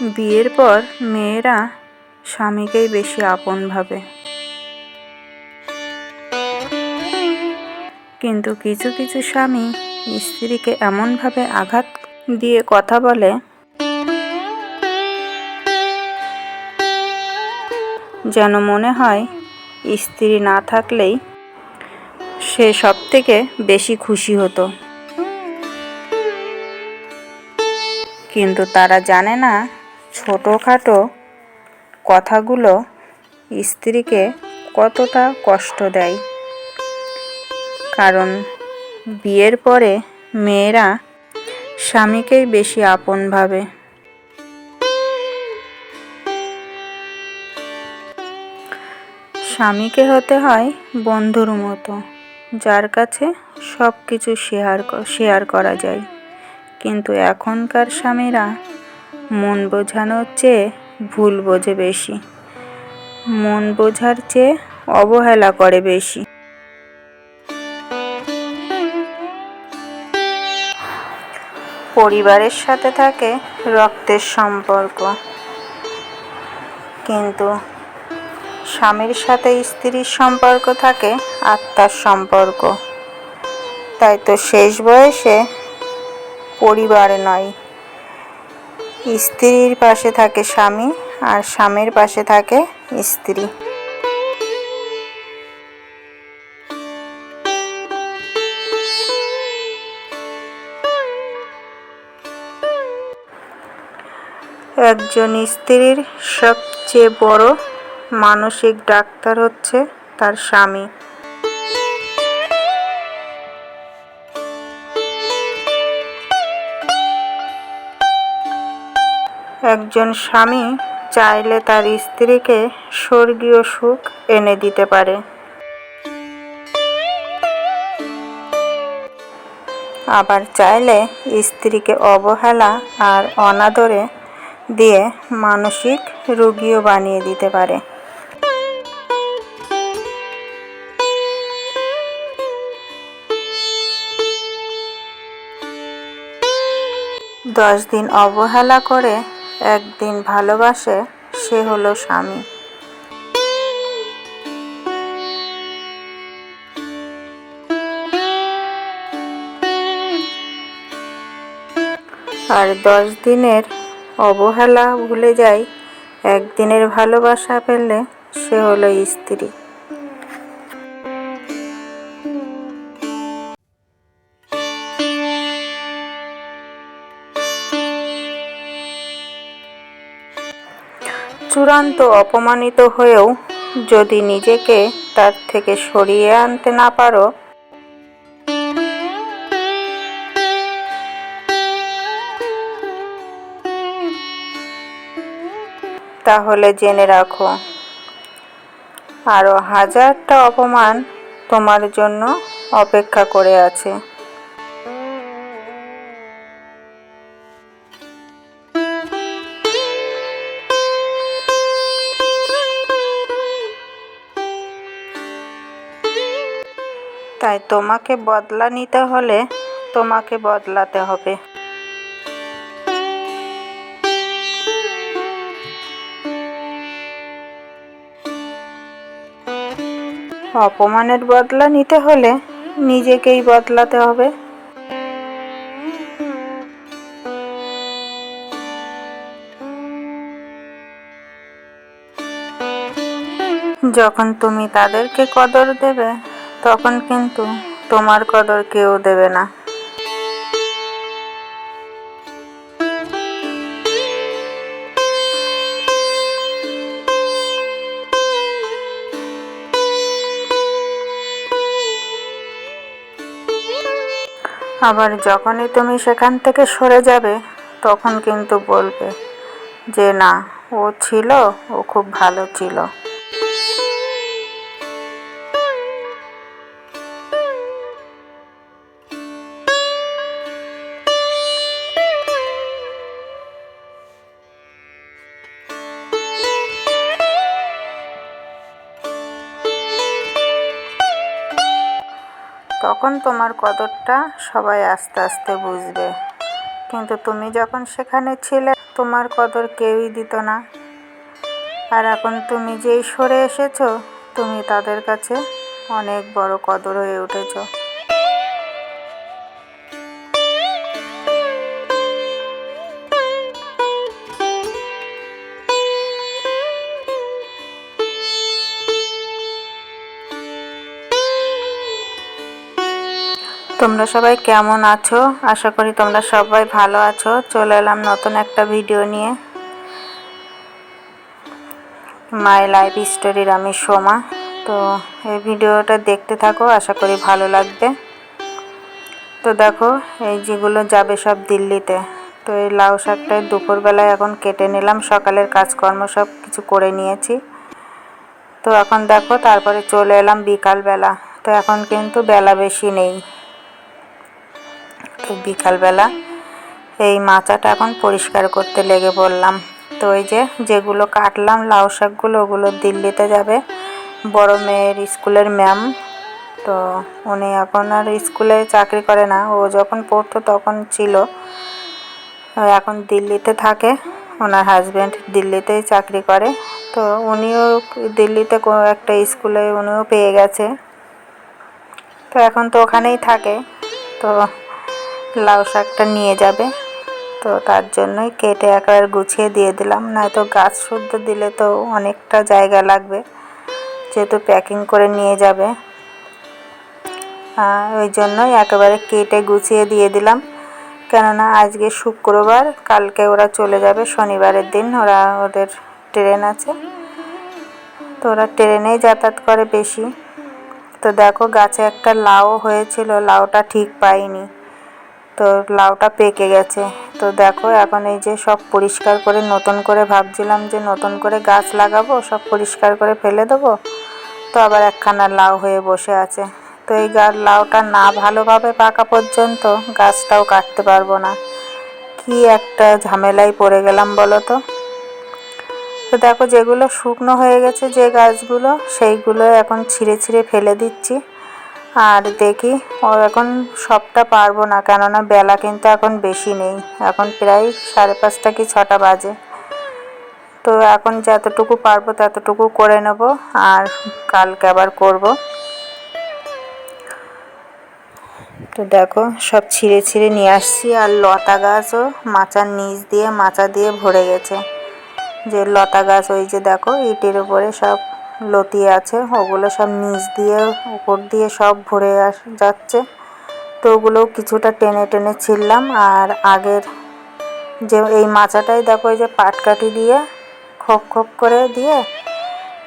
বিয়ের পর মেয়েরা স্বামীকেই বেশি আপন ভাবে, কিন্তু কিছু কিছু স্বামী স্ত্রীকে এমনভাবে আঘাত দিয়ে কথা বলে যেন মনে হয় স্ত্রী না থাকলেই সে সবথেকে বেশি খুশি হতো। কিন্তু তারা জানে না ছোটোখাটো কথাগুলো স্ত্রীকে কতটা কষ্ট দেয়। কারণ বিয়ের পরে মেয়েরা স্বামীকেই বেশি আপন ভাবে। স্বামীকে হতে হয় বন্ধুর মতো, যার কাছে সব কিছু শেয়ার করা যায়। কিন্তু এখনকার স্বামীরা মন বোঝানোর চেয়ে ভুল বোঝে বেশি, মন বোঝার চেয়ে অবহেলা করে বেশি। পরিবারের সাথে থাকে রক্তের সম্পর্ক, কিন্তু স্বামীর সাথে স্ত্রীর সম্পর্ক থাকে আত্মার সম্পর্ক। তাই তো শেষ বয়সে পরিবার নয়, স্ত্রীর পাশে থাকে স্বামী আর স্বামীর পাশে থাকে স্ত্রী। একজন স্ত্রীর সবচেয়ে বড় মানসিক ডাক্তার হচ্ছে তার স্বামী। একজন স্বামী চাইলে তার স্ত্রীকে স্বর্গীয় সুখ এনে দিতে পারে, আবার চাইলে স্ত্রীকে অবহেলা আর অনাদরে দিয়ে মানসিক রোগীও বানিয়ে দিতে পারে। দশ দিন অবহেলা করে একদিন ভালোবাসে, সে হলো স্বামী। আর 10 দিনের অবহেলা ভুলে যায়, একদিনের ভালোবাসা পেলে সে হলো স্ত্রী। চূড়ান্ত অপমানিত হয়েও যদি নিজেকে তার থেকে সরিয়ে আনতে না পারো, তাহলে জেনে রাখো আরো 1000টা অপমান তোমার জন্য অপেক্ষা করে আছে। তাই তোমাকে বদলা নিতে হলে তোমাকে বদলাতে হবে। অপমানের বদলা নিতে হলে নিজেকেই বদলাতে হবে। যখন তুমি তাদেরকে কদর দেবে, তখন কিন্তু তোমার কদর কেউ দেবে না। আবার যখনই তুমি সেখান থেকে সরে যাবে, তখন কিন্তু বলবে যে না, ও ছিল, ও খুব ভালো ছিল। তখন তোমার কদরটা সবাই আস্তে আস্তে বুঝবে। কিন্তু তুমি যখন সেখানে ছিলে, তোমার কদর কেউই দিত না, আর এখন তুমি যেই সরে এসেছো তুমি তাদের কাছে অনেক বড় কদর হয়ে উঠেছো। তোমরা সবাই কেমন আছো? আশা করি তোমরা সবাই ভালো আছো। চলে এলাম নতুন একটা ভিডিও নিয়ে। মাই লাইফ স্টোরির আমি সোমা। তো এই ভিডিওটা দেখতে থাকো, আশা করি ভালো লাগবে। তো দেখো, এই যেগুলো যাবে সব দিল্লিতে। তো এই লাউ শাকটাই দুপুরবেলায় এখন কেটে নিলাম, সকালের কাজকর্ম সব কিছু করে নিয়েছি। তো এখন দেখো, তারপরে চলে এলাম বিকালবেলা। তো এখন কিন্তু বেলা বেশি নেই। তো বিকালবেলা এই মাচাটা এখন পরিষ্কার করতে লেগে পড়লাম। তো ওই যেগুলো কাটলাম লাউ শাকগুলো, ওগুলো দিল্লিতে যাবে বড় মেয়ের স্কুলের ম্যাম। তো উনি এখন আর স্কুলে চাকরি করে না, ও যখন পড়তো তখন ছিল। এখন দিল্লিতে থাকে, ওনার হাজব্যান্ড দিল্লিতেই চাকরি করে। তো উনিও দিল্লিতে কোনো একটা স্কুলে উনিও পেয়ে গেছে। তো এখন তো ওখানেই থাকে। তো লাউ শাকটা নিয়ে যাবে, তো তার জন্যই কেটে একেবারে গুছিয়ে দিয়ে দিলাম। নয়তো গাছ শুদ্ধ দিলে তো অনেকটা জায়গা লাগবে, যেহেতু প্যাকিং করে নিয়ে যাবে। ওই জন্যই একেবারে কেটে গুছিয়ে দিয়ে দিলাম, কেননা আজকে শুক্রবার, কালকে ওরা চলে যাবে শনিবারের দিন। ওদের ট্রেন আছে, তো ওরা ট্রেনেই যাতায়াত করে বেশি। তো দেখো, গাছে একটা লাউ হয়েছিল, লাউটা ঠিক পাইনি, তো লাউটা পেকে গেছে। তো দেখো, এখন এই যে সব পরিষ্কার করে নতুন করে ভাবছিলাম যে নতুন করে গাছ লাগাবো, সব পরিষ্কার করে ফেলে দেবো, তো আবার একখানা লাউ হয়ে বসে আছে। তো এই লাউটা না ভালোভাবে পাকা পর্যন্ত গাছটাও কাটতে পারবো না। কি একটা ঝামেলায় পড়ে গেলাম বলো তো। তো দেখো, যেগুলো শুকনো হয়ে গেছে যে গাছগুলো, সেইগুলো এখন ছিঁড়ে ছিঁড়ে ফেলে দিচ্ছি। আর দেখি, এখন সবটা পারবো না, কেননা বেলা কিন্তু এখন বেশি নেই, এখন প্রায় 5:30 কি 6টা বাজে। তো এখন যতটুকু পারবো ততটুকু করে নেব, আর কালকে আবার করব। তো দেখো, সব ছিঁড়ে ছিঁড়ে নিয়ে আসছি। আর লতা গাছও মাচার নিচ দিয়ে মাচা দিয়ে ভরে গেছে। যে লতা গাছ, ওই যে দেখো ইটের উপরে সব লতিয়ে আছে, ওগুলো সব নিচ দিয়ে উপর দিয়ে সব ভরে যাচ্ছে। তো ওগুলো কিছুটা টেনে টেনে ছিঁড়লাম। আর আগের যে এই মাচাটাই দেখো, এই যে পাটকাঠি দিয়ে খোপ খোপ করে দিয়ে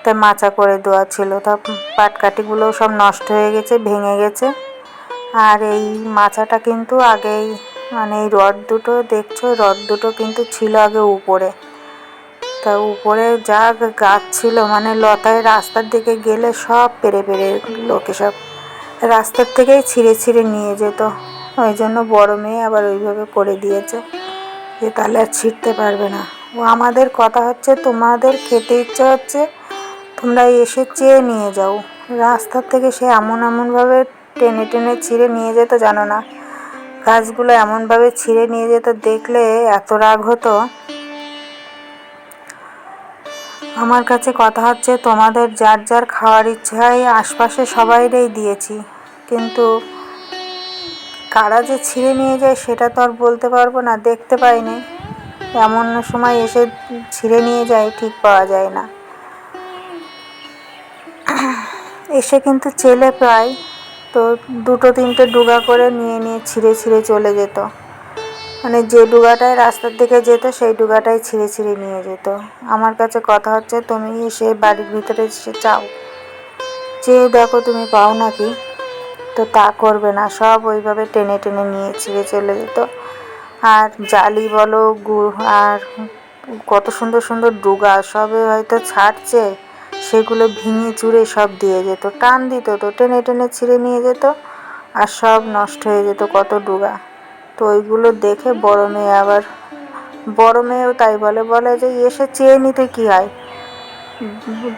তা মাচা করে দেওয়া ছিল। তা পাটকাঠিগুলো সব নষ্ট হয়ে গেছে, ভেঙে গেছে। আর এই মাচাটা কিন্তু আগেই, মানে এই রড দুটো দেখছো, রড দুটো কিন্তু ছিল আগে উপরে। তা উপরে যা গাছ ছিল, মানে লতায় রাস্তার দিকে গেলে সব পেরে পেরে লোকে সব রাস্তার থেকেই ছিঁড়ে ছিঁড়ে নিয়ে যেত। ওই জন্য বড় মেয়ে আবার ওইভাবে করে দিয়েছে যে তাহলে আর ছিঁড়তে পারবে না। ও আমাদের কথা হচ্ছে, তোমাদের খেতে ইচ্ছে হচ্ছে তোমরা এসে চেয়ে নিয়ে যাও। রাস্তার থেকে সে এমনভাবে টেনে টেনে ছিঁড়ে নিয়ে যেত, জানো না। গাছগুলো এমনভাবে ছিঁড়ে নিয়ে যেত, দেখলে এত রাগ হতো। আমার কাছে কথা হচ্ছে, তোমাদের যার যার খাওয়ার ইচ্ছায় আশপাশে সবাইরেই দিয়েছি, কিন্তু কারা যে ছিঁড়ে নিয়ে যায় সেটা তো আর বলতে পারবো না, দেখতে পাইনি। এমন সময় এসে ছিঁড়ে নিয়ে যায়, ঠিক পাওয়া যায় না। এসে কিন্তু চেলে প্রায় তো 2-3টে ডুগা করে নিয়ে নিয়ে ছিঁড়ে ছিঁড়ে চলে যেত। মানে যে ডুগাটায় রাস্তার দিকে যেত সেই ডুগাটাই ছিঁড়ে ছিঁড়ে নিয়ে যেত। আমার কাছে কথা হচ্ছে, তুমি এসে বাড়ির ভিতরে এসে চাও, চেয়ে দেখো তুমি পাও নাকি। তো তা করবে না, সব ওইভাবে টেনে টেনে নিয়ে ছিঁড়ে চলে যেত। আর জালি বলো, আর কত সুন্দর সুন্দর ডুগা সবে হয়তো ছাড়ছে, সেগুলো ভেঙে চুরে সব দিয়ে যেত, টান দিত, তো টেনে টেনে ছিঁড়ে নিয়ে যেত, আর সব নষ্ট হয়ে যেত কত ডুগা। তো ওইগুলো দেখে বড় মেয়েও তাই বলে যে এসে চেয়ে নিতে কি হয়,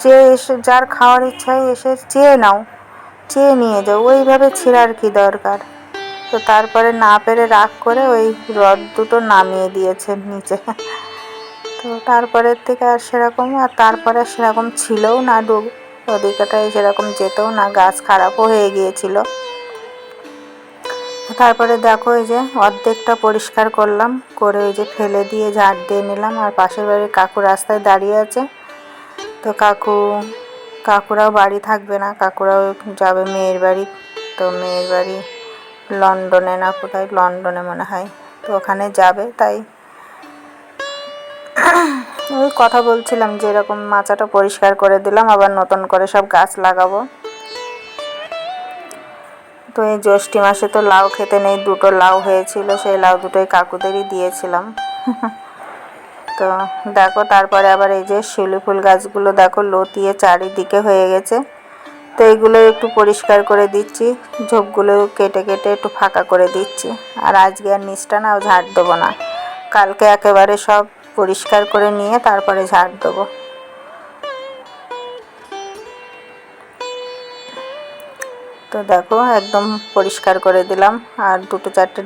যে এসে যার খাওয়ার ইচ্ছায় এসে চেয়ে নাও, চেয়ে নিয়ে যাও, ওইভাবে ছিঁড়ার কি দরকার। তো তারপরে না পেরে রাগ করে ওই রড দুটো নামিয়ে দিয়েছে নিচে। তো তারপরের থেকে আর সেরকম, আর তারপরে সেরকম ছিলও না, ওদিকটায় সেরকম যেতেও না, গাছ খারাপও হয়ে গিয়েছিল। তারপরে দেখো এই যে অর্ধেকটা পরিষ্কার করলাম, করে ওই যে ফেলে দিয়ে ঝাড় দিয়ে নিলাম। আর পাশের বাড়ির কাকু রাস্তায় দাঁড়িয়ে আছে, তো কাকুরাও বাড়ি থাকবে না, কাকুরাও যাবে মেয়ের বাড়ি। তো মেয়ের বাড়ি লন্ডনে না কোথায়, লন্ডনে মনে হয়, তো ওখানে যাবে। তাই ওই কথা বলছিলাম যে এরকম মাচাটা পরিষ্কার করে দিলাম, আবার নতুন করে সব গাছ লাগাবো। তো এই জ্যৈষ্ঠী মাসে তো লাউ খেতে নেই, 2টো লাউ হয়েছিল, সেই লাউ দুটোই কাকুদেরই দিয়েছিলাম। তো দেখো তারপরে আবার এই যে শিউলি ফুল গাছগুলো দেখো লতিয়ে চারিদিকে হয়ে গেছে। তো এইগুলো একটু পরিষ্কার করে দিচ্ছি, ঝোপগুলো কেটে কেটে একটু ফাঁকা করে দিচ্ছি। আর আজকে আর নিচটা না ঝাড় দেবো না, কালকে একেবারে সব পরিষ্কার করে নিয়ে তারপরে ঝাড় দেবো। তো দেখো একদম পরিষ্কার করে দিলাম, আর 2-4টে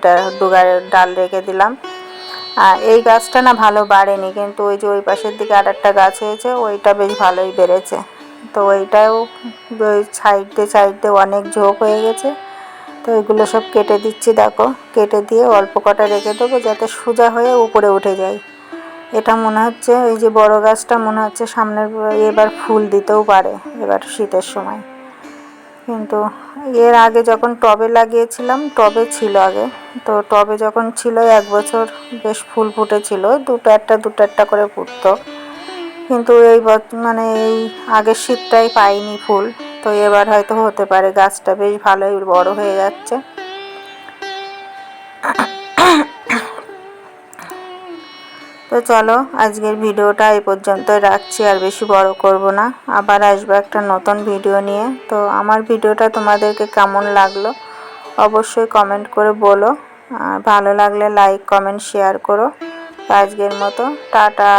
ডাল রেখে দিলাম। আর এই গাছটা না ভালো বাড়েনি, কিন্তু ওই যে ওই পাশের দিকে আর একটা গাছ হয়েছে, ওইটা বেশ ভালোই বেড়েছে। তো ওইটাও ওই সাইডে অনেক ঝোপ হয়ে গেছে। তো এগুলো সব কেটে দিচ্ছি, দেখো কেটে দিয়ে অল্প কটা রেখে দেবো যাতে সোজা হয়ে উপরে উঠে যায়। এটা মনে হচ্ছে এই যে বড় গাছটা মনে হচ্ছে সামনের এবার ফুল দিতেও পারে, এবার শীতের সময়। কিন্তু এর আগে যখন টবে লাগিয়েছিলাম, টবে ছিল আগে, তো টবে যখন ছিল 1 বছর বেশ ফুল ফুটেছিল, দুটো একটা করে ফুটতো। কিন্তু এই মানে এই আগের শীতটাই পাইনি ফুল। তো এবার হয়তো হতে পারে, গাছটা বেশ ভালোই বড় হয়ে যাচ্ছে। তো চলো আজকের ভিডিওটা এই পর্যন্তই রাখছি, আর বেশি বড় করব না, আবার আসবো একটা নতুন ভিডিও নিয়ে। তো আমার ভিডিওটা তোমাদেরকে কেমন লাগলো অবশ্যই কমেন্ট করে বলো, আর ভালো লাগলে লাইক কমেন্ট শেয়ার করো। আজকের মতো টাটা।